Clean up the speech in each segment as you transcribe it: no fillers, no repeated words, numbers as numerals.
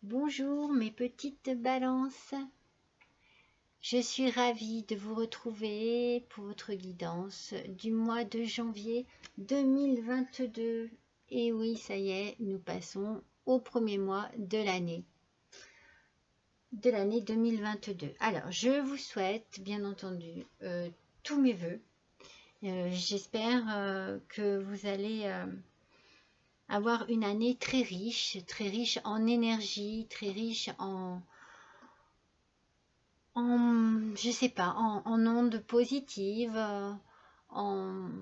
Bonjour mes petites balances, je suis ravie de vous retrouver pour votre guidance du mois de janvier 2022. Et oui, ça y est, nous passons au premier mois de l'année 2022. Alors, je vous souhaite bien entendu tous mes voeux. J'espère que vous allez avoir une année très riche en énergie, très riche je sais pas, en ondes positives, en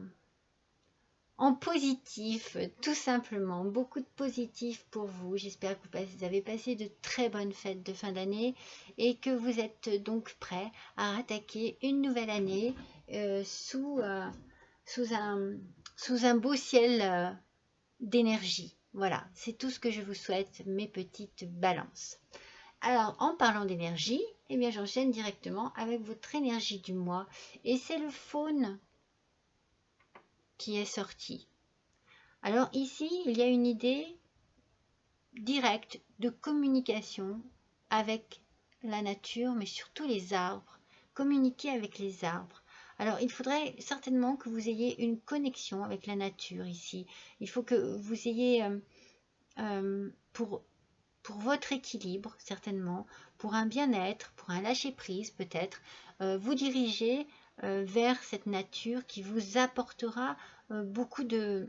positif, tout simplement. Beaucoup de positif pour vous. J'espère que vous avez passé de très bonnes fêtes de fin d'année et que vous êtes donc prêts à attaquer une nouvelle année sous un beau ciel d'énergie. Voilà, c'est tout ce que je vous souhaite, mes petites balances. Alors, en parlant d'énergie, eh bien, j'enchaîne directement avec votre énergie du mois. Et c'est le faune qui est sorti. Alors ici, il y a une idée directe de communication avec la nature, mais surtout les arbres. Communiquer avec les arbres. Alors, il faudrait certainement que vous ayez une connexion avec la nature ici. Il faut que vous ayez, pour votre équilibre, certainement, pour un bien-être, pour un lâcher-prise peut-être, vous dirigez vers cette nature qui vous apportera beaucoup de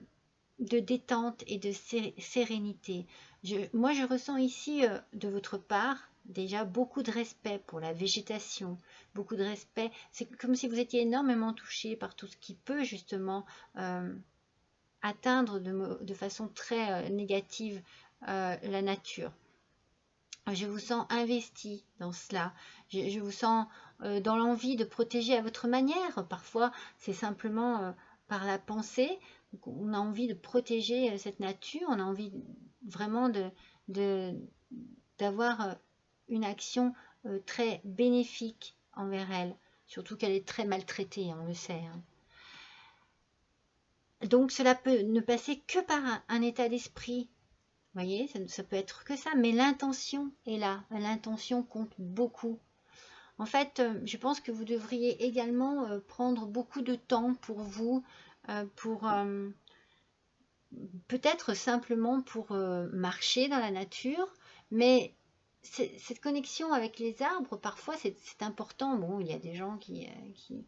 détente et de sérénité. Moi, je ressens ici de votre part déjà beaucoup de respect pour la végétation, beaucoup de respect. C'est comme si vous étiez énormément touché par tout ce qui peut justement atteindre de façon très négative la nature. Je vous sens investi dans cela. Je vous sens dans l'envie de protéger à votre manière. Parfois, c'est simplement par la pensée. On a envie de protéger cette nature. On a envie vraiment d'avoir une action très bénéfique envers elle. Surtout qu'elle est très maltraitée, on le sait. Donc, cela peut ne passer que par un état d'esprit. Vous voyez, ça peut être que ça, mais l'intention est là. L'intention compte beaucoup. En fait, je pense que vous devriez également prendre beaucoup de temps pour vous, pour peut-être simplement pour marcher dans la nature, mais cette connexion avec les arbres, parfois c'est important. Bon, il y a des gens qui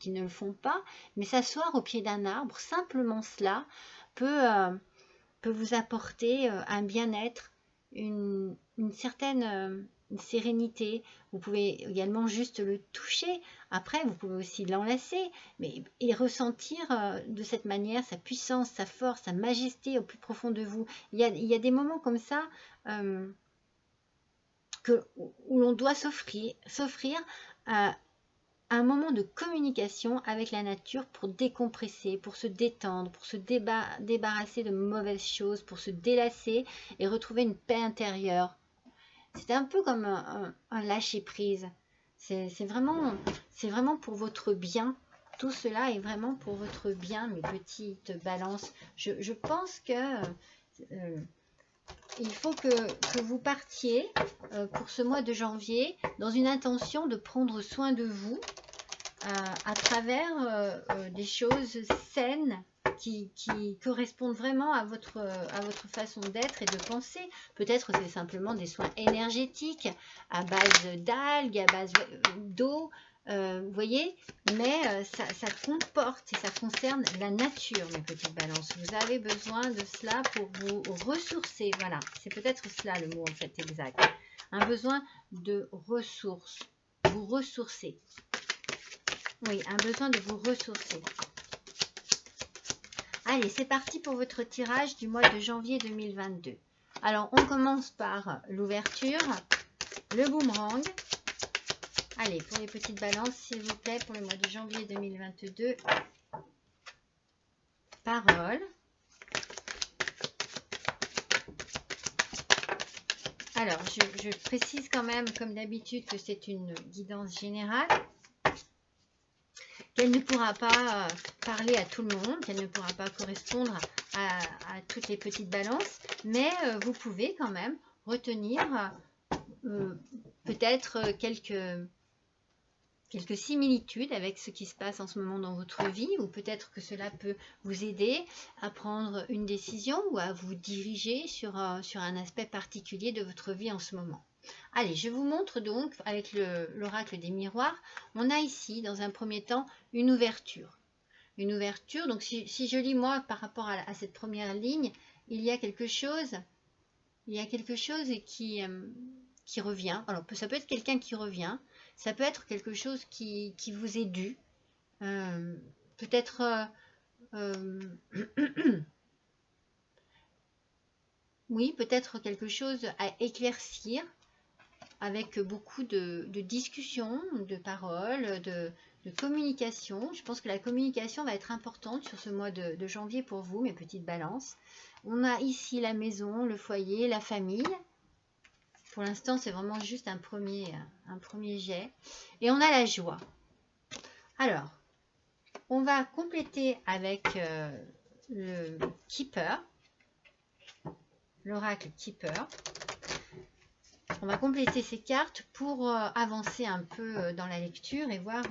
ne le font pas, mais s'asseoir au pied d'un arbre, simplement cela peut vous apporter un bien-être, une certaine sérénité. Vous pouvez également juste le toucher. Après, vous pouvez aussi l'enlacer et ressentir de cette manière sa puissance, sa force, sa majesté au plus profond de vous. Il y a des moments comme ça où l'on doit s'offrir un moment de communication avec la nature pour décompresser, pour se détendre, pour se débarrasser de mauvaises choses, pour se délasser et retrouver une paix intérieure. C'est un peu comme un lâcher-prise. C'est vraiment pour votre bien. Tout cela est vraiment pour votre bien, mes petites balances. Je pense que il faut que vous partiez pour ce mois de janvier dans une intention de prendre soin de vous à travers des choses saines qui correspondent vraiment à votre façon d'être et de penser. Peut-être c'est simplement des soins énergétiques à base d'algues, à base d'eau, vous voyez, mais ça comporte et ça concerne la nature, mes petites balances. Vous avez besoin de cela pour vous ressourcer. Voilà, c'est peut-être cela le mot en fait exact. Un besoin de ressources, vous ressourcer. Oui, un besoin de vous ressourcer. Allez, c'est parti pour votre tirage du mois de janvier 2022. Alors, on commence par l'ouverture, le boomerang. Allez, pour les petites balances, s'il vous plaît, pour le mois de janvier 2022. Parole. Alors, je précise quand même, comme d'habitude, que c'est une guidance générale. Qu'elle ne pourra pas parler à tout le monde, qu'elle ne pourra pas correspondre à toutes les petites balances, mais vous pouvez quand même retenir peut-être quelques similitudes avec ce qui se passe en ce moment dans votre vie, ou peut-être que cela peut vous aider à prendre une décision ou à vous diriger sur un aspect particulier de votre vie en ce moment. Allez, je vous montre donc avec l'oracle des miroirs. On a ici, dans un premier temps, une ouverture. Une ouverture, donc si je lis moi par rapport à cette première ligne, il y a quelque chose qui revient. Alors, ça peut être quelqu'un qui revient, ça peut être quelque chose qui vous est dû, peut-être oui, peut-être quelque chose à éclaircir avec beaucoup de discussions, de paroles, de communication. Je pense que la communication va être importante sur ce mois de janvier pour vous, mes petites balances. On a ici la maison, le foyer, la famille. Pour l'instant, c'est vraiment juste un premier jet. Et on a la joie. Alors, on va compléter avec le Keeper, l'oracle Keeper. On va compléter ces cartes pour avancer un peu dans la lecture et voir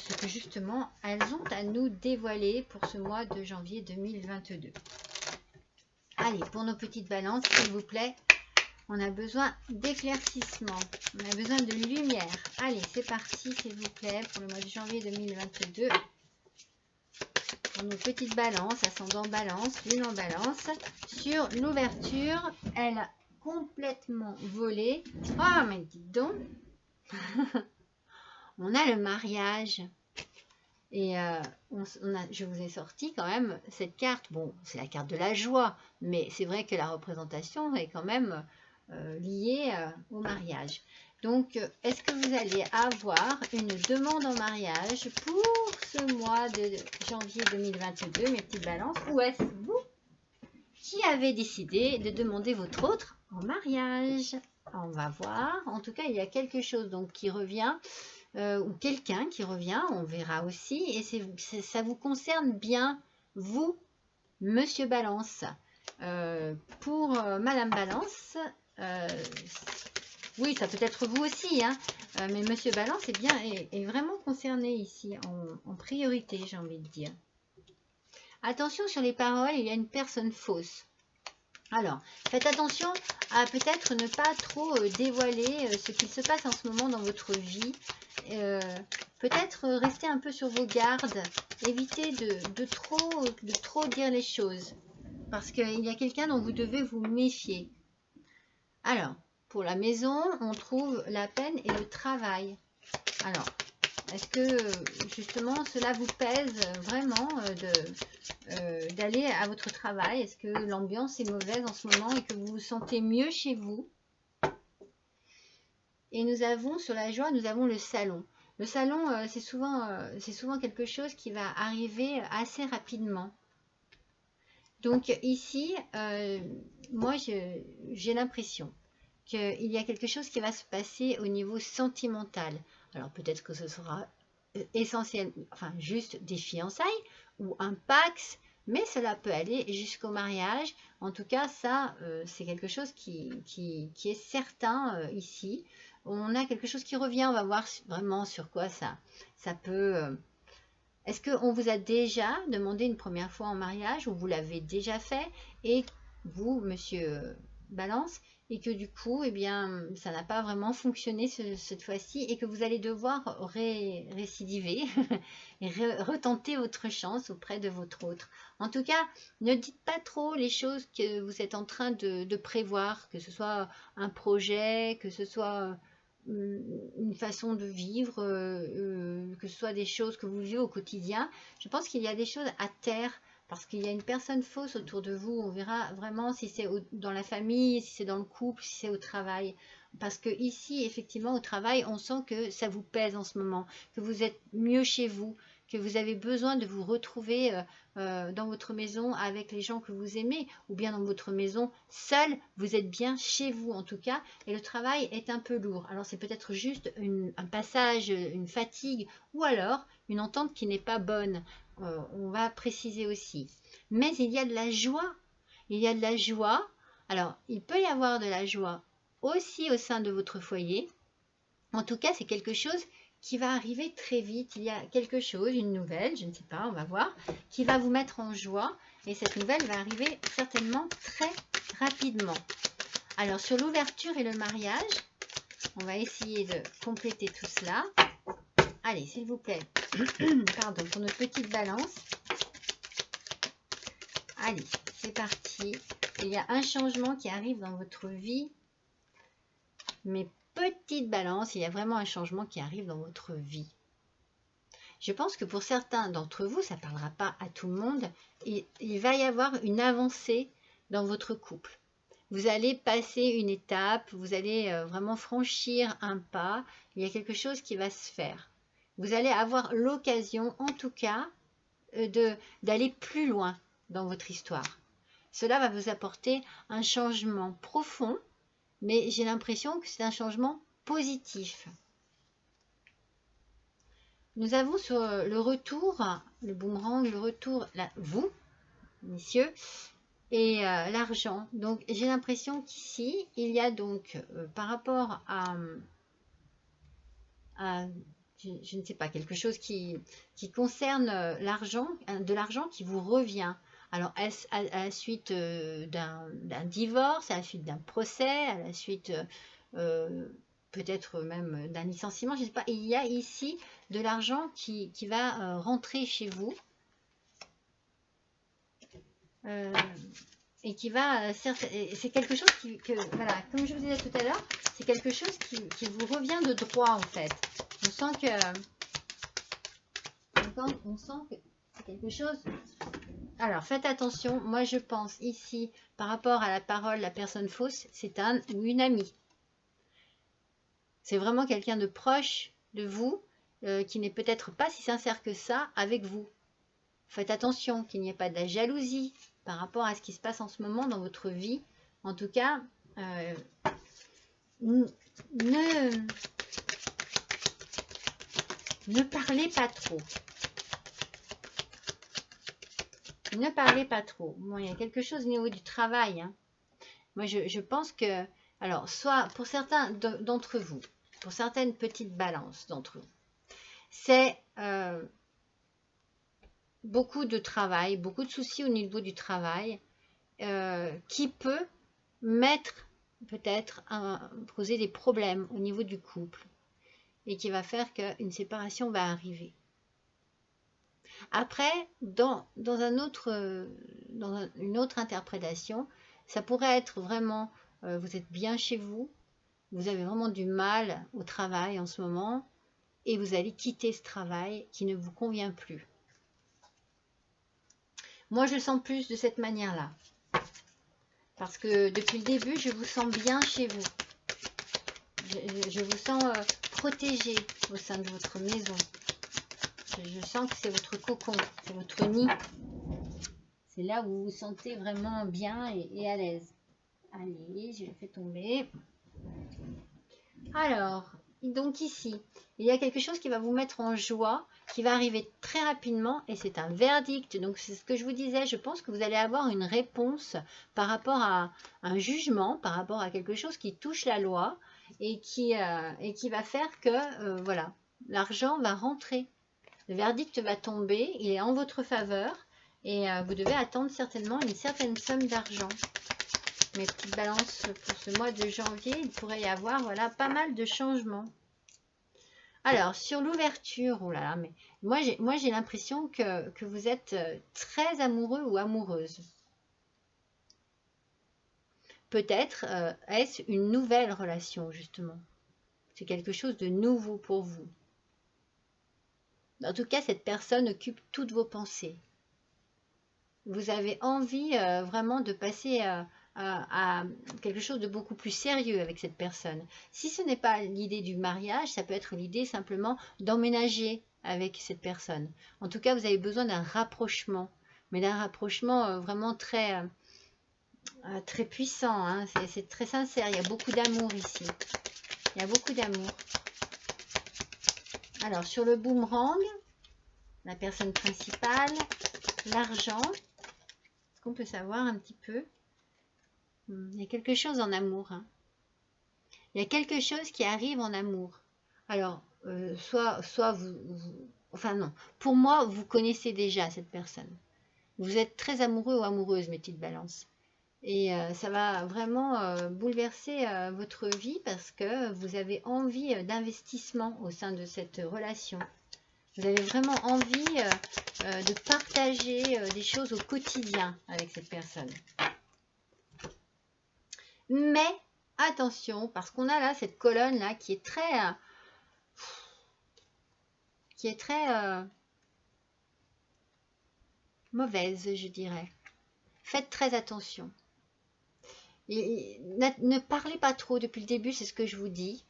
ce que justement elles ont à nous dévoiler pour ce mois de janvier 2022. Allez, pour nos petites balances, s'il vous plaît, on a besoin d'éclaircissement, on a besoin de lumière. Allez, c'est parti, s'il vous plaît, pour le mois de janvier 2022. Pour nos petites balances, ascendant balance, lune en balance, sur l'ouverture, elle a complètement volé. Oh, mais dites donc. On a le mariage. Et je vous ai sorti quand même cette carte. Bon, c'est la carte de la joie, mais c'est vrai que la représentation est quand même liée au mariage. Donc, est-ce que vous allez avoir une demande en mariage pour ce mois de janvier 2022, mes petites balances, ou est-ce vous qui avez décidé de demander votre autre en mariage? On va voir. En tout cas, il y a quelque chose donc qui revient. Ou quelqu'un qui revient, on verra aussi, et ça vous concerne bien, vous, Monsieur Balance. Pour Madame Balance, oui, ça peut être vous aussi, hein, mais Monsieur Balance est vraiment concerné ici, en priorité, j'ai envie de dire. Attention sur les paroles, il y a une personne fausse. Alors, faites attention à peut-être ne pas trop dévoiler ce qu'il se passe en ce moment dans votre vie. Peut-être rester un peu sur vos gardes. Évitez de trop dire les choses. Parce qu'il y a quelqu'un dont vous devez vous méfier. Alors, pour la maison, on trouve la peine et le travail. Alors, est-ce que justement cela vous pèse vraiment d'aller à votre travail? Est-ce que l'ambiance est mauvaise en ce moment et que vous vous sentez mieux chez vous? Et nous avons sur la joie, nous avons le salon. Le salon, c'est souvent quelque chose qui va arriver assez rapidement. Donc ici, moi j'ai l'impression qu'il y a quelque chose qui va se passer au niveau sentimental. Alors peut-être que ce sera essentiel, enfin juste des fiançailles ou un pax, mais cela peut aller jusqu'au mariage. En tout cas, ça, c'est quelque chose qui est certain ici. On a quelque chose qui revient, on va voir vraiment sur quoi ça peut... Est-ce qu'on vous a déjà demandé une première fois en mariage ou vous l'avez déjà fait et vous, Monsieur Balance, et que du coup, eh bien, ça n'a pas vraiment fonctionné cette fois-ci et que vous allez devoir récidiver et retenter votre chance auprès de votre autre. En tout cas, ne dites pas trop les choses que vous êtes en train de prévoir, que ce soit un projet, que ce soit une façon de vivre, que ce soit des choses que vous vivez au quotidien. Je pense qu'il y a des choses à taire parce qu'il y a une personne fausse autour de vous. On verra vraiment si c'est dans la famille, si c'est dans le couple, si c'est au travail. Parce que ici, effectivement, au travail, on sent que ça vous pèse en ce moment, que vous êtes mieux chez vous, que vous avez besoin de vous retrouver dans votre maison avec les gens que vous aimez, ou bien dans votre maison seul, vous êtes bien chez vous en tout cas, et le travail est un peu lourd. Alors c'est peut-être juste un passage, une fatigue, ou alors une entente qui n'est pas bonne. On va préciser aussi. Mais il y a de la joie. Il y a de la joie. Alors, il peut y avoir de la joie aussi au sein de votre foyer. En tout cas, c'est quelque chose qui va arriver très vite. Il y a quelque chose, une nouvelle, je ne sais pas, on va voir, qui va vous mettre en joie. Et cette nouvelle va arriver certainement très rapidement. Alors, sur l'ouverture et le mariage, on va essayer de compléter tout cela. Allez, s'il vous plaît, pardon, pour notre petite balance. Allez, c'est parti. Il y a un changement qui arrive dans votre vie. Mes petites balances, il y a vraiment un changement qui arrive dans votre vie. Je pense que pour certains d'entre vous, ça ne parlera pas à tout le monde, il va y avoir une avancée dans votre couple. Vous allez passer une étape, vous allez vraiment franchir un pas, il y a quelque chose qui va se faire. Vous allez avoir l'occasion, en tout cas, d'aller plus loin dans votre histoire. Cela va vous apporter un changement profond, mais j'ai l'impression que c'est un changement positif. Nous avons sur le retour, le boomerang, le retour, vous, messieurs, et l'argent. Donc, j'ai l'impression qu'ici, il y a donc, par rapport à je ne sais pas, quelque chose qui concerne l'argent, de l'argent qui vous revient. Alors, est-ce à la suite d'un divorce, à la suite d'un procès, à la suite peut-être même d'un licenciement, je ne sais pas. Il y a ici de l'argent qui va rentrer chez vous et qui va, c'est quelque chose voilà, comme je vous disais tout à l'heure, c'est quelque chose qui vous revient de droit en fait. On sent que c'est quelque chose. Alors, faites attention. Moi, je pense ici, par rapport à la parole, la personne fausse, c'est un ou une amie. C'est vraiment quelqu'un de proche de vous, qui n'est peut-être pas si sincère que ça avec vous. Faites attention qu'il n'y ait pas de la jalousie par rapport à ce qui se passe en ce moment dans votre vie. En tout cas, ne parlez pas trop. Ne parlez pas trop. Bon, il y a quelque chose au niveau du travail. Hein. Moi, je pense que, alors, soit pour certains d'entre vous, pour certaines petites balances d'entre vous, c'est beaucoup de travail, beaucoup de soucis au niveau du travail, qui peut mettre, peut-être, poser des problèmes au niveau du couple et qui va faire qu'une séparation va arriver. Après, dans une autre interprétation, ça pourrait être vraiment, vous êtes bien chez vous, vous avez vraiment du mal au travail en ce moment, et vous allez quitter ce travail qui ne vous convient plus. Moi, je sens plus de cette manière-là. Parce que depuis le début, je vous sens bien chez vous. Je vous sens protégé au sein de votre maison. Je sens que c'est votre cocon, c'est votre nid. C'est là où vous vous sentez vraiment bien et à l'aise. Allez, je le fais tomber. Alors, donc ici, il y a quelque chose qui va vous mettre en joie, qui va arriver très rapidement et c'est un verdict. Donc, c'est ce que je vous disais, je pense que vous allez avoir une réponse par rapport à un jugement, par rapport à quelque chose qui touche la loi et qui va faire que, voilà, l'argent va rentrer. Le verdict va tomber, il est en votre faveur et vous devez attendre certainement une certaine somme d'argent. Mes petites balances pour ce mois de janvier, il pourrait y avoir voilà, pas mal de changements. Alors, sur l'ouverture, oh là là, mais moi j'ai l'impression que vous êtes très amoureux ou amoureuse. Peut-être est-ce une nouvelle relation, justement. C'est quelque chose de nouveau pour vous. En tout cas, cette personne occupe toutes vos pensées. Vous avez envie vraiment de passer à quelque chose de beaucoup plus sérieux avec cette personne. Si ce n'est pas l'idée du mariage, ça peut être l'idée simplement d'emménager avec cette personne. En tout cas, vous avez besoin d'un rapprochement, mais d'un rapprochement vraiment très puissant. Hein. C'est très sincère, il y a beaucoup d'amour ici. Il y a beaucoup d'amour. Alors, sur le boomerang, la personne principale, l'argent, est-ce qu'on peut savoir un petit peu? Il y a quelque chose en amour. Hein. Il y a quelque chose qui arrive en amour. Alors, soit enfin non, pour moi, vous connaissez déjà cette personne. Vous êtes très amoureux ou amoureuse, mes petites balances. Et ça va vraiment bouleverser votre vie parce que vous avez envie d'investissement au sein de cette relation. Vous avez vraiment envie de partager des choses au quotidien avec cette personne. Mais attention, parce qu'on a là cette colonne là qui est très mauvaise, je dirais. Faites très attention. Et ne parlez pas trop depuis le début, c'est ce que je vous dis,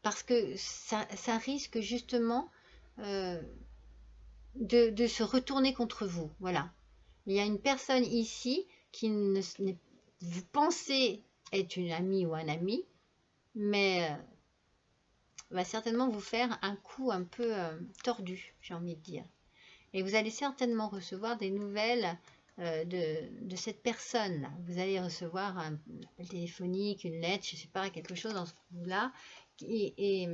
parce que ça risque justement de se retourner contre vous. Voilà. Il y a une personne ici qui vous pensez être une amie ou un ami, mais va certainement vous faire un coup un peu tordu, j'ai envie de dire. Et vous allez certainement recevoir des nouvelles de cette personne. Vous allez recevoir un appel téléphonique, une lettre, je ne sais pas, quelque chose dans ce coup-là. Et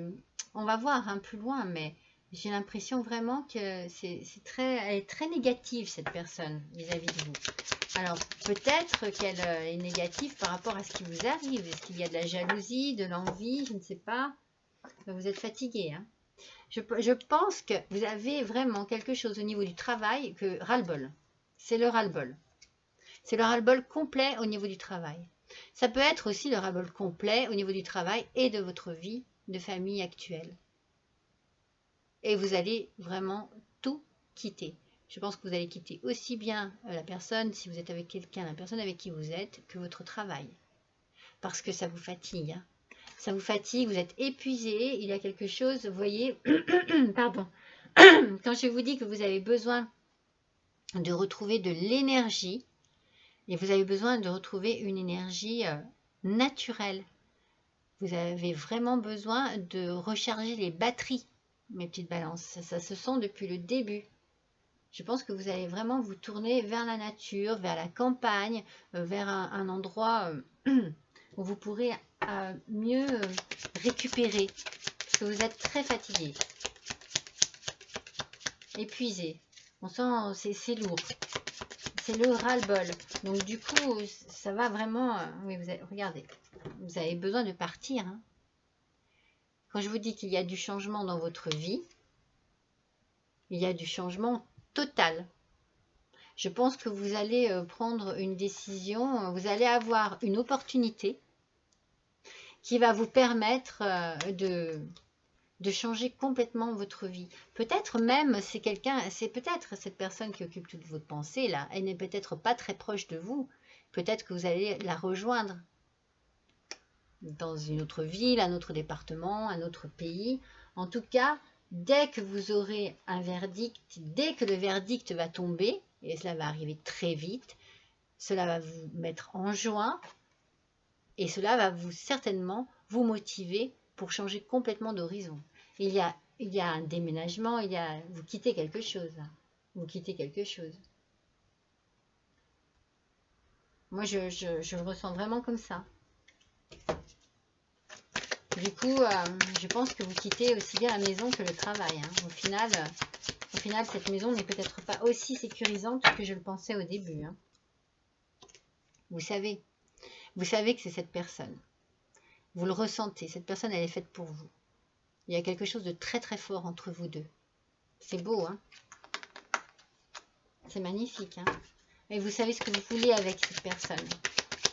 on va voir plus loin, mais j'ai l'impression vraiment que elle est très négative, cette personne, vis-à-vis de vous. Alors, peut-être qu'elle est négative par rapport à ce qui vous arrive. Est-ce qu'il y a de la jalousie, de l'envie, je ne sais pas. Vous êtes fatigué, hein. Je pense que vous avez vraiment quelque chose au niveau du travail que ras-le-bol. C'est le ras-le-bol. C'est le ras-le-bol complet au niveau du travail. Ça peut être aussi le ras-le-bol complet au niveau du travail et de votre vie de famille actuelle. Et vous allez vraiment tout quitter. Je pense que vous allez quitter aussi bien la personne, si vous êtes avec quelqu'un, la personne avec qui vous êtes, que votre travail. Parce que ça vous fatigue, hein. Ça vous fatigue, vous êtes épuisé, il y a quelque chose, vous voyez, pardon, quand je vous dis que vous avez besoin de retrouver de l'énergie, et vous avez besoin de retrouver une énergie naturelle, vous avez vraiment besoin de recharger les batteries, mes petites balances, ça se sent depuis le début. Je pense que vous allez vraiment vous tourner vers la nature, vers la campagne, vers un endroit où vous pourrez mieux récupérer, parce que vous êtes très fatigué, épuisé. On sent, c'est lourd, c'est le ras-le-bol. Donc du coup, ça va vraiment... oui, regardez, vous avez besoin de partir, hein. Quand je vous dis qu'il y a du changement dans votre vie, il y a du changement total. Je pense que vous allez prendre une décision, vous allez avoir une opportunité qui va vous permettre de changer complètement votre vie. Peut-être même, c'est peut-être cette personne qui occupe toute votre pensée là, elle n'est peut-être pas très proche de vous. Peut-être que vous allez la rejoindre dans une autre ville, un autre département, un autre pays. En tout cas, dès que vous aurez un verdict, dès que le verdict va tomber, et cela va arriver très vite, cela va vous mettre en joie et cela va certainement vous motiver pour changer complètement d'horizon. Il y a un déménagement, vous quittez quelque chose. Vous quittez quelque chose. Moi, je le ressens vraiment comme ça. Du coup, je pense que vous quittez aussi bien la maison que le travail, hein. Au final, cette maison n'est peut-être pas aussi sécurisante que je le pensais au début, hein. Vous savez que c'est cette personne. Vous le ressentez, cette personne, elle est faite pour vous. Il y a quelque chose de très très fort entre vous deux. C'est beau, hein? C'est magnifique, hein? Et vous savez ce que vous voulez avec cette personne.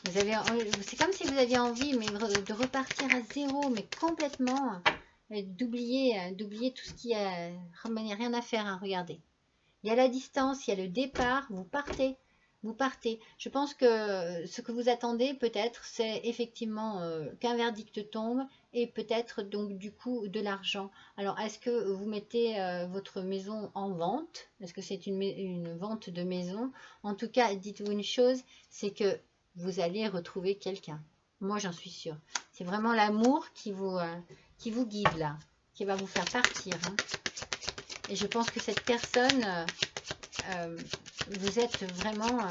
C'est comme si vous aviez envie de repartir à zéro, mais complètement, d'oublier tout ce qui a rien à faire, hein, regardez. Il y a la distance, il y a le départ, vous partez. Je pense que ce que vous attendez peut-être, c'est effectivement qu'un verdict tombe et peut-être donc du coup de l'argent. Alors, est-ce que vous mettez votre maison en vente? Est-ce que c'est une vente de maison? En tout cas, dites-vous une chose, c'est que vous allez retrouver quelqu'un. Moi, j'en suis sûre. C'est vraiment l'amour qui vous guide là, qui va vous faire partir, hein. Et je pense que cette personne... vous êtes vraiment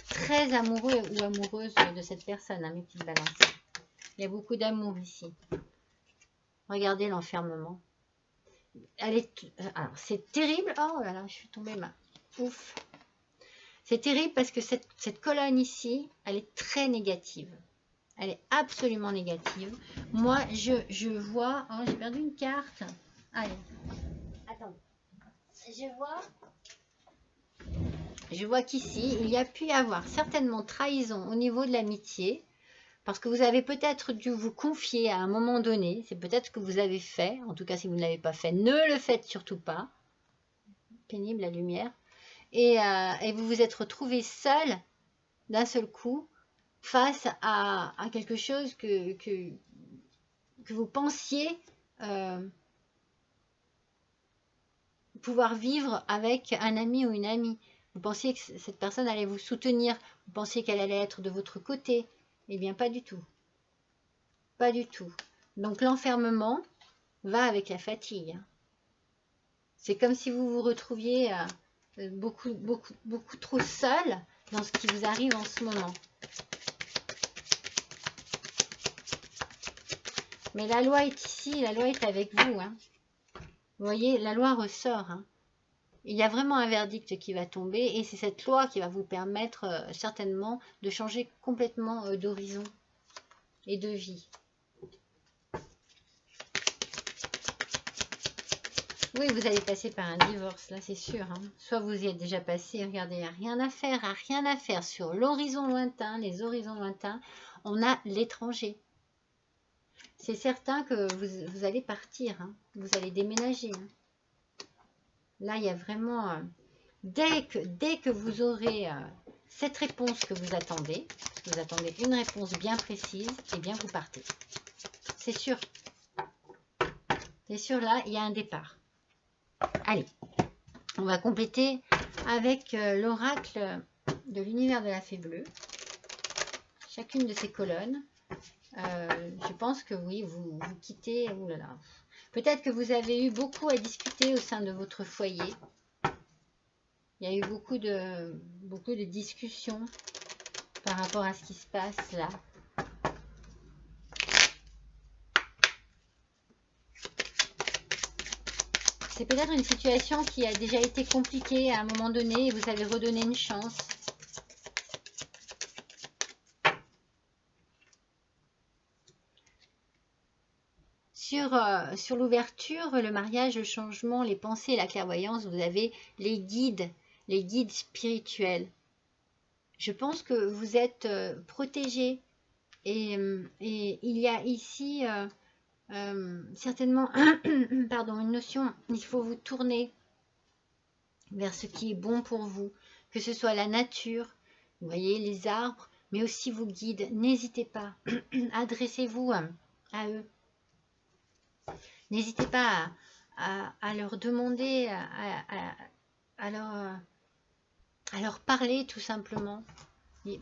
très amoureux ou amoureuse de cette personne, hein, mes petites balances. Il y a beaucoup d'amour ici. Regardez l'enfermement. Alors, c'est terrible. Oh là là, je suis tombée ma. Ouf. C'est terrible parce que cette colonne ici, elle est très négative. Elle est absolument négative. Moi, je vois... Oh, j'ai perdu une carte. Allez. Attends. Je vois qu'ici, il y a pu y avoir certainement trahison au niveau de l'amitié. Parce que vous avez peut-être dû vous confier à un moment donné. C'est peut-être ce que vous avez fait. En tout cas, si vous ne l'avez pas fait, ne le faites surtout pas. Pénible la lumière. Et vous vous êtes retrouvé seul d'un seul coup face à quelque chose que vous pensiez pouvoir vivre avec un ami ou une amie. Vous pensiez que cette personne allait vous soutenir, vous pensiez qu'elle allait être de votre côté. Eh bien, pas du tout. Pas du tout. Donc, l'enfermement va avec la fatigue. C'est comme si vous vous retrouviez beaucoup trop seul dans ce qui vous arrive en ce moment. Mais la loi est ici, la loi est avec vous. Hein. Vous voyez, la loi ressort. Hein. Il y a vraiment un verdict qui va tomber et c'est cette loi qui va vous permettre certainement de changer complètement d'horizon et de vie. Oui, vous allez passer par un divorce, là c'est sûr. Hein. Soit vous y êtes déjà passé, regardez, il n'y a rien à faire, Sur l'horizon lointain, les horizons lointains, on a l'étranger. C'est certain que vous allez partir, hein. Vous allez déménager. Hein. Là, il y a vraiment... dès que vous aurez cette réponse que vous attendez une réponse bien précise, eh bien vous partez. C'est sûr. C'est sûr, là, il y a un départ. Allez, on va compléter avec l'oracle de l'univers de la fée bleue. Chacune de ces colonnes. Je pense que oui, vous quittez... Oh là là. Peut-être que vous avez eu beaucoup à discuter au sein de votre foyer. Il y a eu beaucoup de discussions par rapport à ce qui se passe là. C'est peut-être une situation qui a déjà été compliquée à un moment donné et vous avez redonné une chance. Sur l'ouverture, le mariage, le changement, les pensées et la clairvoyance, vous avez les guides spirituels. Je pense que vous êtes protégés et il y a ici certainement pardon, une notion, il faut vous tourner vers ce qui est bon pour vous, que ce soit la nature, vous voyez, les arbres, mais aussi vos guides. N'hésitez pas, adressez-vous à eux. N'hésitez pas à leur demander, à leur parler tout simplement.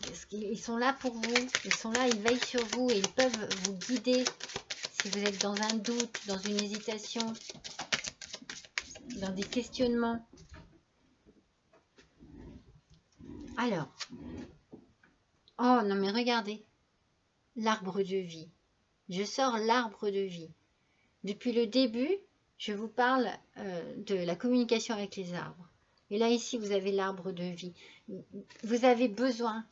Parce qu'ils sont là pour vous, ils sont là, ils veillent sur vous et ils peuvent vous guider si vous êtes dans un doute, dans une hésitation, dans des questionnements. Alors, oh non mais regardez, l'arbre de vie. Je sors l'arbre de vie. Depuis le début, je vous parle de la communication avec les arbres. Et là, ici, vous avez l'arbre de vie. Vous avez besoin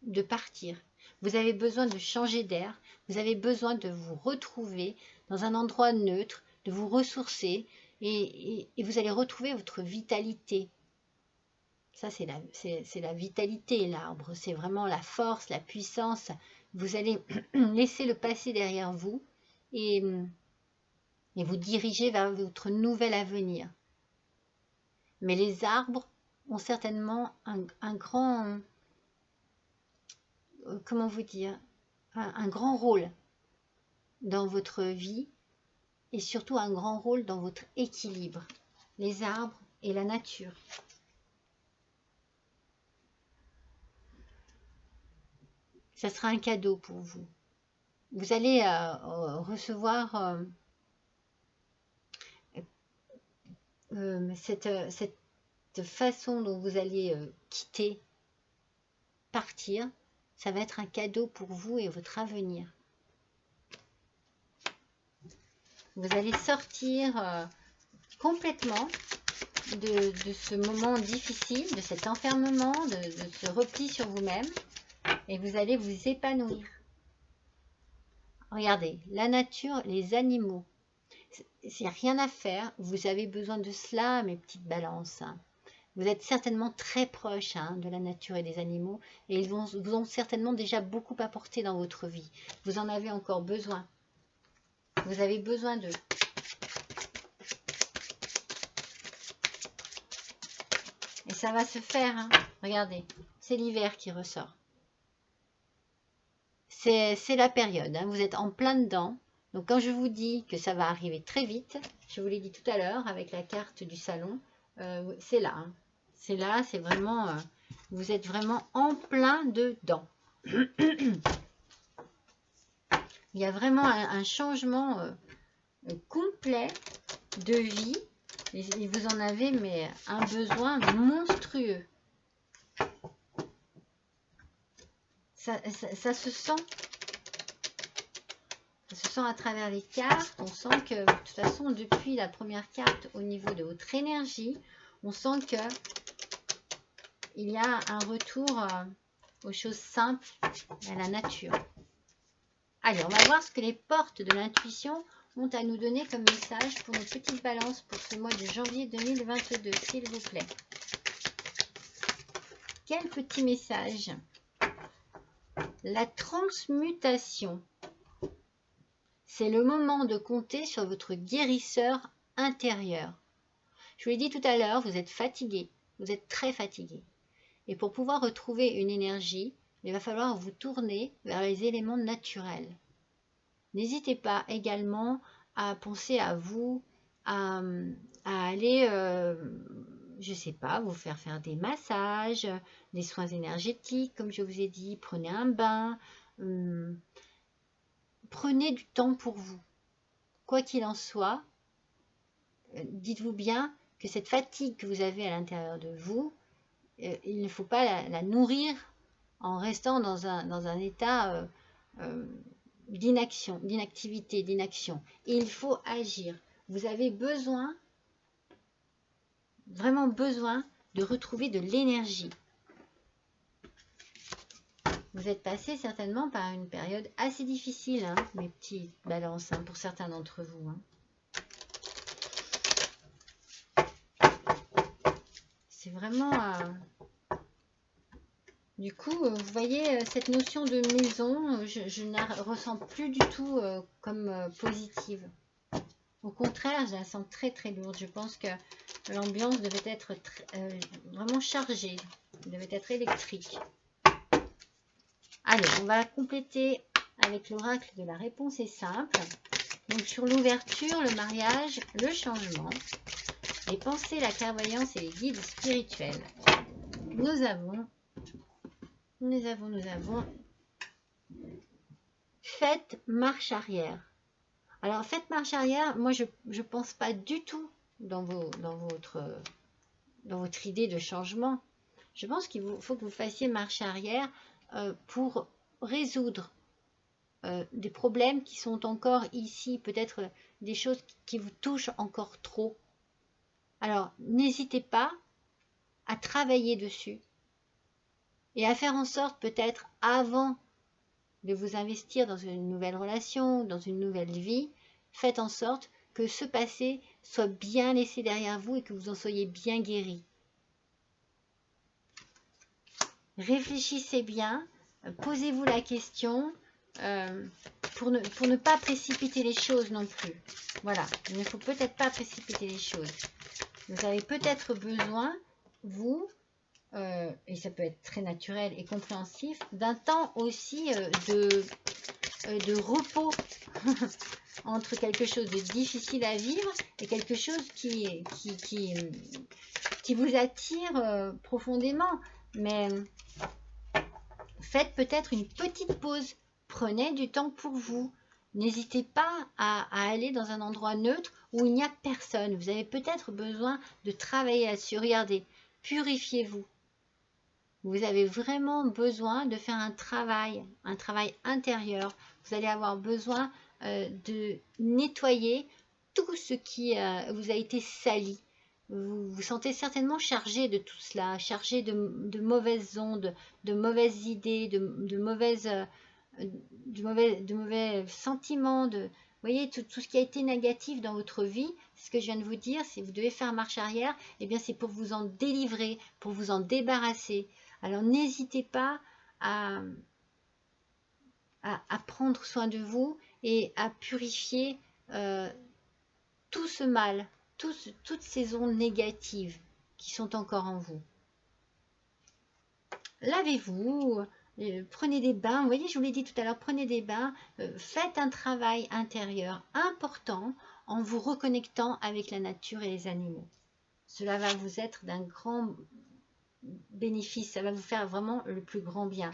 de partir. Vous avez besoin de changer d'air. Vous avez besoin de vous retrouver dans un endroit neutre, de vous ressourcer. Et vous allez retrouver votre vitalité. Ça, c'est la vitalité, l'arbre. C'est vraiment la force, la puissance. Vous allez laisser le passé derrière vous et vous diriger vers votre nouvel avenir. Mais les arbres ont certainement un grand, comment vous dire, un grand rôle dans votre vie et surtout un grand rôle dans votre équilibre. Les arbres et la nature. Ça sera un cadeau pour vous. Vous allez recevoir cette façon dont vous allez quitter, partir. Ça va être un cadeau pour vous et votre avenir. Vous allez sortir complètement de ce moment difficile, de cet enfermement, de ce repli sur vous-même, et vous allez vous épanouir. Regardez, la nature, les animaux, c'est rien à faire. Vous avez besoin de cela, mes petites balances. Vous êtes certainement très proches de la nature et des animaux, et ils vous ont certainement déjà beaucoup apporté dans votre vie. Vous en avez encore besoin. Vous avez besoin d'eux. Et ça va se faire. Regardez, c'est l'hiver qui ressort. C'est la période. Vous êtes en plein dedans. Donc quand je vous dis que ça va arriver très vite, je vous l'ai dit tout à l'heure avec la carte du salon, c'est là. C'est là, c'est vraiment... vous êtes vraiment en plein dedans. Il y a vraiment un changement complet de vie. Et vous en avez mais un besoin monstrueux. Ça se sent. Ça se sent à travers les cartes. On sent que, de toute façon, depuis la première carte, au niveau de votre énergie, on sent que il y a un retour aux choses simples, à la nature. Allez, on va voir ce que les portes de l'intuition ont à nous donner comme message pour nos petites balances pour ce mois de janvier 2022, s'il vous plaît. Quel petit message? La transmutation. C'est le moment de compter sur votre guérisseur intérieur. Je vous l'ai dit tout à l'heure, vous êtes fatigué, vous êtes très fatigué. Et pour pouvoir retrouver une énergie, il va falloir vous tourner vers les éléments naturels. N'hésitez pas également à penser à vous, à aller, je ne sais pas, vous faire des massages, des soins énergétiques, comme je vous ai dit, prenez un bain, prenez du temps pour vous. Quoi qu'il en soit, dites-vous bien que cette fatigue que vous avez à l'intérieur de vous, il ne faut pas la nourrir en restant dans un état d'inaction, d'inactivité, d'inaction. Il faut agir. Vous avez besoin, vraiment besoin de retrouver de l'énergie. Vous êtes passé certainement par une période assez difficile, mes petites balances, pour certains d'entre vous. C'est vraiment... Du coup, vous voyez, cette notion de maison, je ne la ressens plus du tout comme positive. Au contraire, je la sens très très lourde. Je pense que l'ambiance devait être vraiment chargée, devait être électrique. Allez, on va compléter avec l'oracle de la réponse est simple. Donc sur l'ouverture, le mariage, le changement, les pensées, la clairvoyance et les guides spirituels. Nous avons faites marche arrière. Alors faites marche arrière, moi je ne pense pas du tout dans votre idée de changement. Je pense qu'il faut que vous fassiez marche arrière pour résoudre des problèmes qui sont encore ici, peut-être des choses qui vous touchent encore trop. Alors n'hésitez pas à travailler dessus et à faire en sorte peut-être avant de vous investir dans une nouvelle relation, dans une nouvelle vie, faites en sorte que ce passé soit bien laissé derrière vous et que vous en soyez bien guéri. Réfléchissez bien, posez-vous la question pour ne pas précipiter les choses non plus. Voilà, il ne faut peut-être pas précipiter les choses. Vous avez peut-être besoin, vous, et ça peut être très naturel et compréhensif, d'un temps aussi de repos entre quelque chose de difficile à vivre et quelque chose qui vous attire profondément. Mais faites peut-être une petite pause, prenez du temps pour vous. N'hésitez pas à aller dans un endroit neutre où il n'y a personne. Vous avez peut-être besoin de travailler là-dessus. Regardez, purifiez-vous. Vous avez vraiment besoin de faire un travail intérieur. Vous allez avoir besoin de nettoyer tout ce qui vous a été sali. Vous vous sentez certainement chargé de tout cela, chargé de mauvaises ondes, de mauvaises idées, de mauvais sentiments, vous voyez, tout ce qui a été négatif dans votre vie, c'est ce que je viens de vous dire, si vous devez faire marche arrière, eh bien c'est pour vous en délivrer, pour vous en débarrasser. Alors n'hésitez pas à prendre soin de vous et à purifier tout ce mal, toutes ces ondes négatives qui sont encore en vous. Lavez-vous, prenez des bains, vous voyez, je vous l'ai dit tout à l'heure, prenez des bains, faites un travail intérieur important en vous reconnectant avec la nature et les animaux. Cela va vous être d'un grand bénéfice, ça va vous faire vraiment le plus grand bien.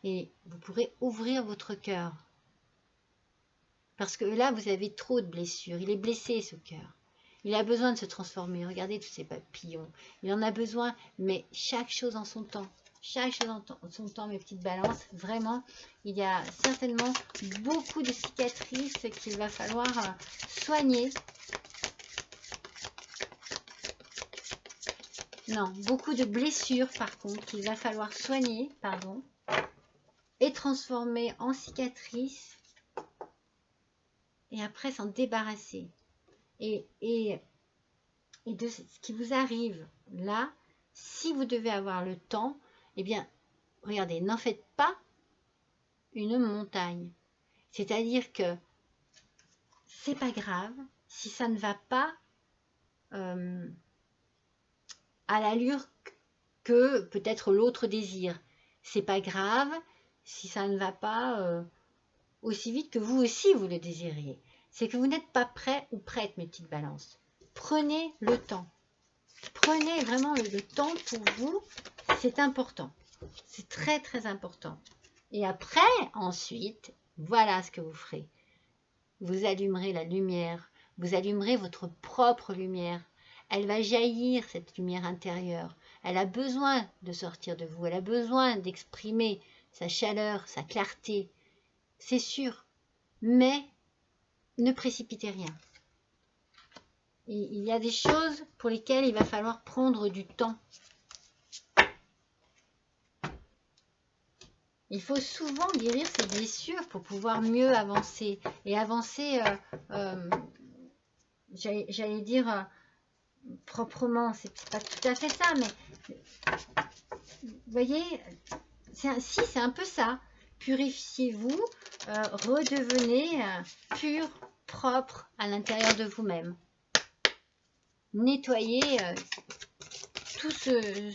Et vous pourrez ouvrir votre cœur. Parce que là, vous avez trop de blessures. Il est blessé, ce cœur. Il a besoin de se transformer. Regardez tous ces papillons. Il en a besoin, mais chaque chose en son temps. Chaque chose en son temps, mes petites balances. Vraiment, il y a certainement beaucoup de cicatrices qu'il va falloir soigner. Non, beaucoup de blessures, par contre, qu'il va falloir soigner, pardon, et transformer en cicatrices. Et après s'en débarrasser. Et de ce qui vous arrive là, si vous devez avoir le temps, eh bien, regardez, n'en faites pas une montagne. C'est-à-dire que c'est pas grave si ça ne va pas à l'allure que peut-être l'autre désire. C'est pas grave si ça ne va pas aussi vite que vous aussi vous le désiriez. C'est que vous n'êtes pas prêt ou prête, mes petites balances. Prenez le temps. Prenez vraiment le temps pour vous. C'est important. C'est très, très important. Et après, ensuite, voilà ce que vous ferez. Vous allumerez la lumière. Vous allumerez votre propre lumière. Elle va jaillir, cette lumière intérieure. Elle a besoin de sortir de vous. Elle a besoin d'exprimer sa chaleur, sa clarté. C'est sûr. Mais ne précipitez rien. Il y a des choses pour lesquelles il va falloir prendre du temps. Il faut souvent guérir ces blessures pour pouvoir mieux avancer. Et avancer, j'allais dire proprement, c'est pas tout à fait ça, mais vous voyez, c'est un peu ça. Purifiez-vous, redevenez pur, propre à l'intérieur de vous-même. Nettoyez tout ce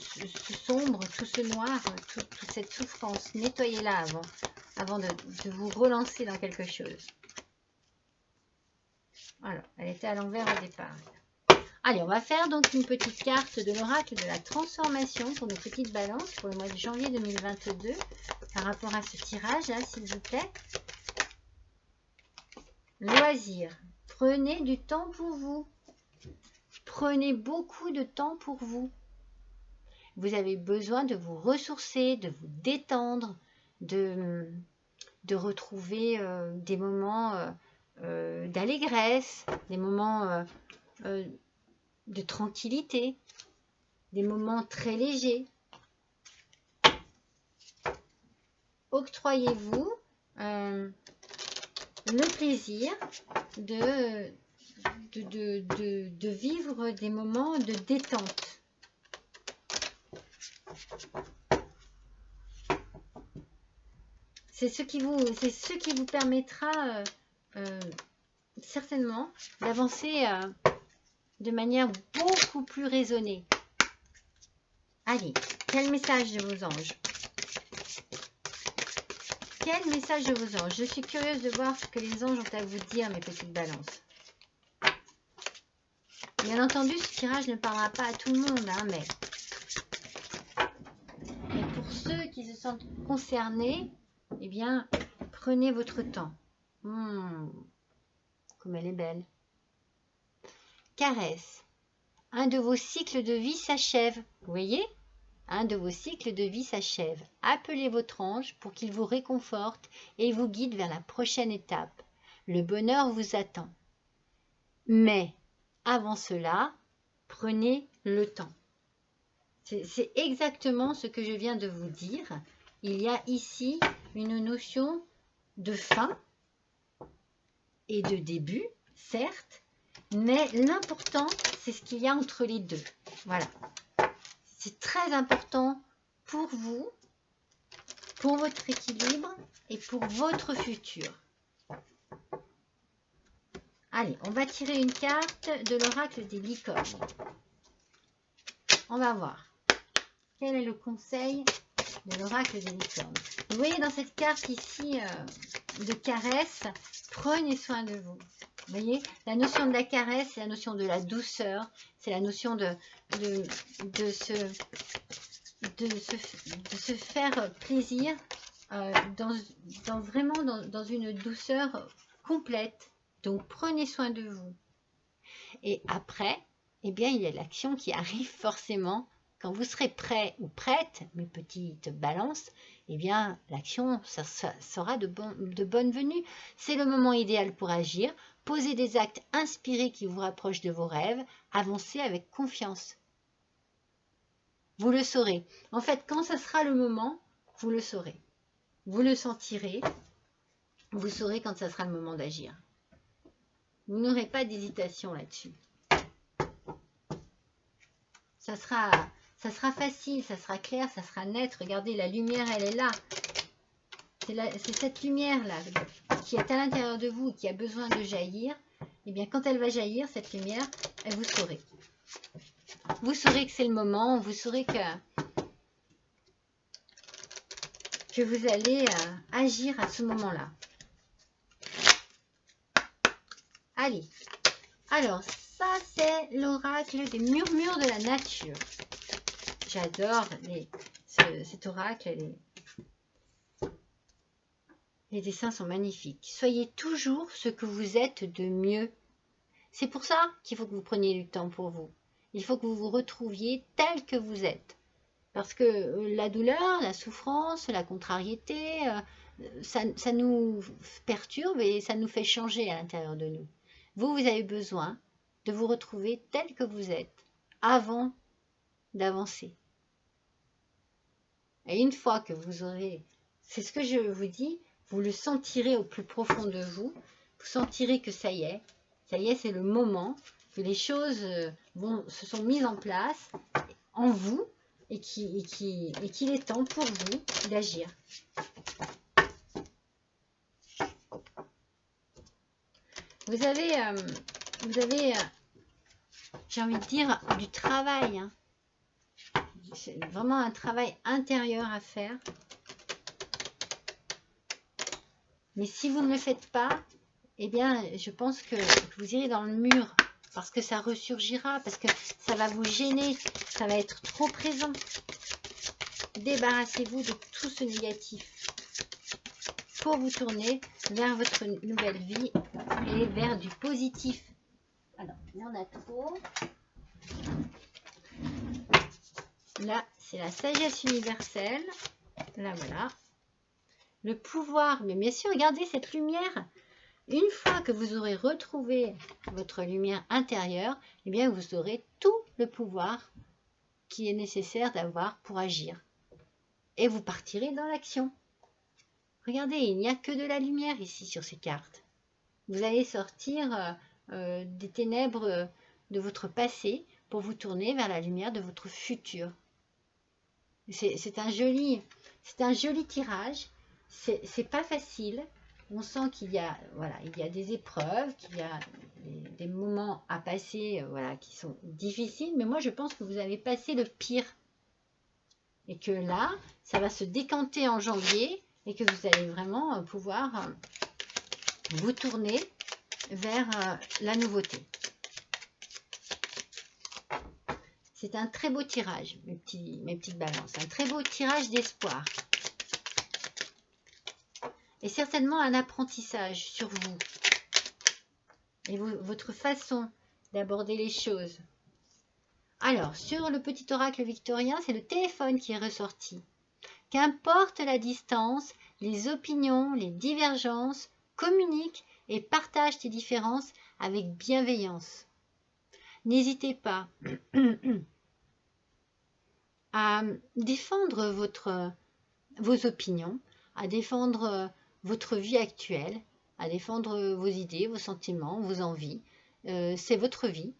sombre, tout ce noir, toute cette souffrance. Nettoyez-la avant de vous relancer dans quelque chose. Voilà, elle était à l'envers au départ. Allez, on va faire donc une petite carte de l'oracle de la transformation pour nos petites balances pour le mois de janvier 2022 par rapport à ce tirage là, s'il vous plaît. Loisir. Prenez du temps pour vous. Prenez beaucoup de temps pour vous. Vous avez besoin de vous ressourcer, de vous détendre, de retrouver des moments d'allégresse, des moments de tranquillité, des moments très légers. Octroyez-vous le plaisir de vivre des moments de détente. C'est ce qui vous permettra certainement d'avancer de manière beaucoup plus raisonnée. Allez, quel message de vos anges? Quel message de vos anges? Je suis curieuse de voir ce que les anges ont à vous dire, mes petites balances. Bien entendu, ce tirage ne parlera pas à tout le monde, hein, mais pour ceux qui se sentent concernés, eh bien, prenez votre temps. Comme elle est belle. Caresse. Un de vos cycles de vie s'achève. Vous voyez? Un de vos cycles de vie s'achève. Appelez votre ange pour qu'il vous réconforte et vous guide vers la prochaine étape. Le bonheur vous attend. Mais avant cela, prenez le temps. C'est exactement ce que je viens de vous dire. Il y a ici une notion de fin et de début, certes, mais l'important, c'est ce qu'il y a entre les deux. Voilà. C'est très important pour vous, pour votre équilibre et pour votre futur. Allez, on va tirer une carte de l'oracle des licornes. On va voir. Quel est le conseil de l'oracle des licornes? Vous voyez dans cette carte ici de caresse, prenez soin de vous. Vous voyez, la notion de la caresse, c'est la notion de la douceur, c'est la notion de se faire plaisir vraiment dans une douceur complète. Donc prenez soin de vous. Et après, eh bien, il y a l'action qui arrive forcément. Quand vous serez prêt ou prête, mes petites balances, eh bien, l'action sera de bonne venue. C'est le moment idéal pour agir. Posez des actes inspirés qui vous rapprochent de vos rêves. Avancez avec confiance. Vous le saurez. En fait, quand ça sera le moment, vous le saurez. Vous le sentirez. Vous saurez quand ça sera le moment d'agir. Vous n'aurez pas d'hésitation là-dessus. Ça sera facile, ça sera clair, ça sera net. Regardez, la lumière, elle est là. C'est cette lumière-là qui est à l'intérieur de vous, qui a besoin de jaillir. Et bien, quand elle va jaillir, cette lumière, vous saurez. Vous saurez que c'est le moment, vous saurez que vous allez agir à ce moment-là. Allez, alors ça c'est l'oracle des murmures de la nature. J'adore cet oracle, les dessins sont magnifiques. Soyez toujours ce que vous êtes de mieux. C'est pour ça qu'il faut que vous preniez du temps pour vous. Il faut que vous vous retrouviez tel que vous êtes. Parce que la douleur, la souffrance, la contrariété, ça nous perturbe et ça nous fait changer à l'intérieur de nous. Vous avez besoin de vous retrouver tel que vous êtes avant d'avancer. Et une fois que vous aurez, c'est ce que je vous dis, vous le sentirez au plus profond de vous, vous sentirez que ça y est, c'est le moment, que les choses se sont mises en place en vous et qu'il est temps pour vous d'agir. Vous avez j'ai envie de dire, du travail. Hein. C'est vraiment un travail intérieur à faire. Mais si vous ne le faites pas, eh bien, je pense que vous irez dans le mur. Parce que ça ressurgira, parce que ça va vous gêner, ça va être trop présent. Débarrassez-vous de tout ce négatif pour vous tourner vers votre nouvelle vie et vers du positif. Alors, il y en a trop. Là, c'est la sagesse universelle. Là, voilà. Le pouvoir, mais bien sûr, regardez cette lumière. Une fois que vous aurez retrouvé votre lumière intérieure, eh bien, vous aurez tout le pouvoir qui est nécessaire d'avoir pour agir. Et vous partirez dans l'action. Regardez, il n'y a que de la lumière ici sur ces cartes. Vous allez sortir des ténèbres de votre passé pour vous tourner vers la lumière de votre futur. C'est un joli tirage. C'est pas facile. On sent qu'il y a, il y a des épreuves, qu'il y a des moments à passer, qui sont difficiles. Mais moi, je pense que vous avez passé le pire. Et que là, ça va se décanter en janvier et que vous allez vraiment pouvoir vous tourner vers la nouveauté. C'est un très beau tirage, mes petites balances. Un très beau tirage d'espoir. Et certainement un apprentissage sur vous. Et votre façon d'aborder les choses. Alors, sur le petit oracle victorien, c'est le téléphone qui est ressorti. Qu'importe la distance, les opinions, les divergences, communique et partage tes différences avec bienveillance. N'hésitez pas à défendre vos opinions, à défendre votre vie actuelle, à défendre vos idées, vos sentiments, vos envies. C'est votre vie,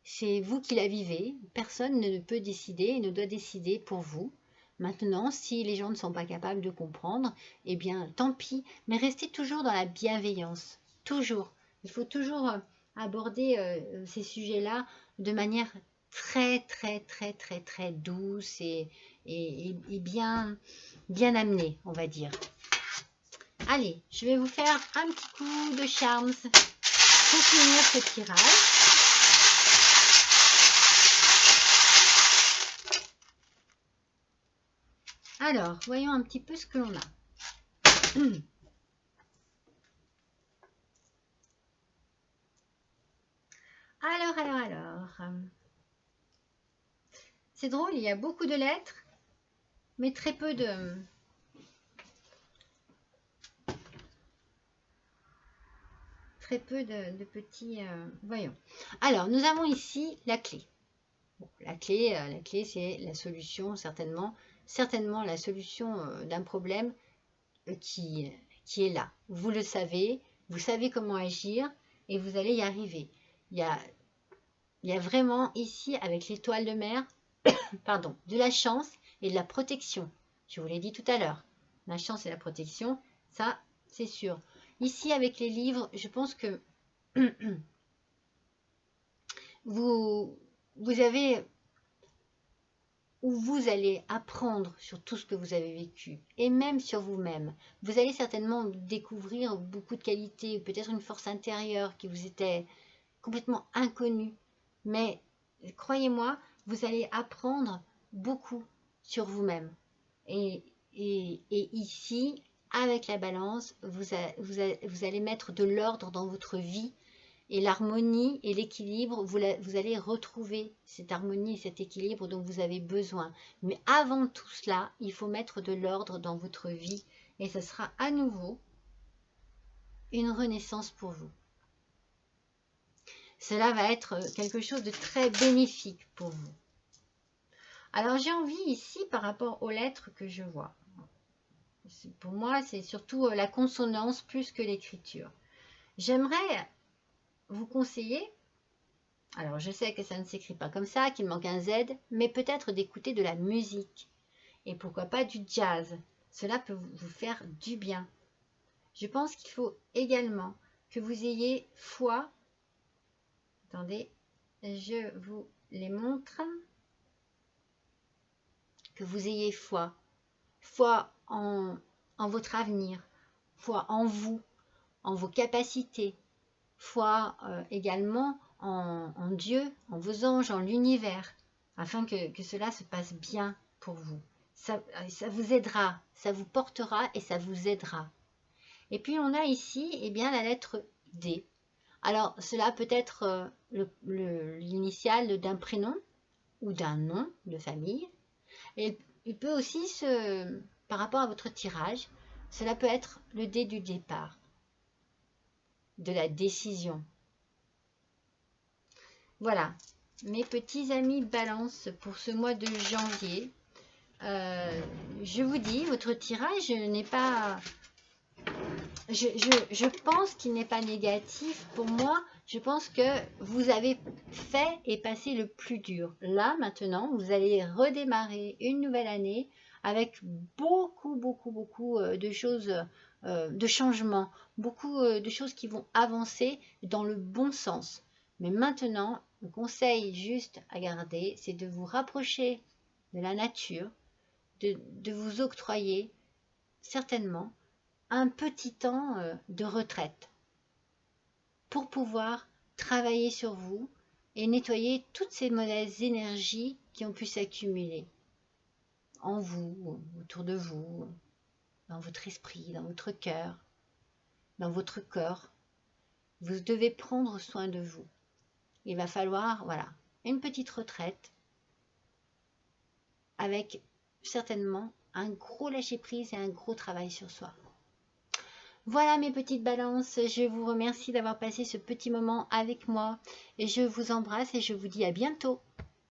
c'est vous qui la vivez, personne ne peut décider et ne doit décider pour vous. Maintenant, si les gens ne sont pas capables de comprendre, eh bien, tant pis, mais restez toujours dans la bienveillance, toujours. Il faut toujours aborder ces sujets-là de manière très douce et bien amenée, on va dire. Allez, je vais vous faire un petit coup de charme pour finir ce tirage. Alors, voyons un petit peu ce que l'on a. Alors. C'est drôle, il y a beaucoup de lettres, mais très peu de petits... voyons. Alors, nous avons ici la clé. Bon, la clé c'est la solution, certainement la solution d'un problème qui est là. Vous le savez, vous savez comment agir et vous allez y arriver. Il y a vraiment ici, avec l'étoile de mer, pardon, de la chance et de la protection. Je vous l'ai dit tout à l'heure. La chance et la protection, ça, c'est sûr. Ici, avec les livres, je pense que vous avez, ou vous allez apprendre sur tout ce que vous avez vécu, et même sur vous-même. Vous allez certainement découvrir beaucoup de qualités, peut-être une force intérieure qui vous était complètement inconnue. Mais croyez-moi, vous allez apprendre beaucoup sur vous-même. Et ici, avec la balance, vous allez mettre de l'ordre dans votre vie. Et l'harmonie et l'équilibre, vous allez retrouver cette harmonie et cet équilibre dont vous avez besoin. Mais avant tout cela, il faut mettre de l'ordre dans votre vie. Et ce sera à nouveau une renaissance pour vous. Cela va être quelque chose de très bénéfique pour vous. Alors j'ai envie ici, par rapport aux lettres que je vois, pour moi c'est surtout la consonance plus que l'écriture. J'aimerais vous conseiller, alors je sais que ça ne s'écrit pas comme ça, qu'il manque un Z, mais peut-être d'écouter de la musique. Et pourquoi pas du jazz. Cela peut vous faire du bien. Je pense qu'il faut également que vous ayez foi. Attendez, je vous les montre. Que vous ayez foi. Foi en votre avenir. Foi en vous, en vos capacités. Foi également en Dieu, en vos anges, en l'univers, afin que cela se passe bien pour vous. Ça vous aidera, ça vous portera et ça vous aidera. Et puis on a ici eh bien, la lettre D. Alors cela peut être l'initiale d'un prénom ou d'un nom de famille. Et il peut aussi, par rapport à votre tirage, cela peut être le dé du départ, de la décision. Voilà, mes petits amis Balance pour ce mois de janvier. Je vous dis, votre tirage n'est pas... Je pense qu'il n'est pas négatif pour moi. Je pense que vous avez fait et passé le plus dur. Là, maintenant, vous allez redémarrer une nouvelle année avec beaucoup de choses, de changements, beaucoup de choses qui vont avancer dans le bon sens. Mais maintenant, le conseil juste à garder, c'est de vous rapprocher de la nature, de vous octroyer certainement un petit temps de retraite pour pouvoir travailler sur vous et nettoyer toutes ces mauvaises énergies qui ont pu s'accumuler en vous, autour de vous, dans votre esprit, dans votre cœur, dans votre corps. Vous devez prendre soin de vous. Il va falloir, voilà, une petite retraite avec certainement un gros lâcher-prise et un gros travail sur soi. Voilà mes petites balances, je vous remercie d'avoir passé ce petit moment avec moi et je vous embrasse et je vous dis à bientôt.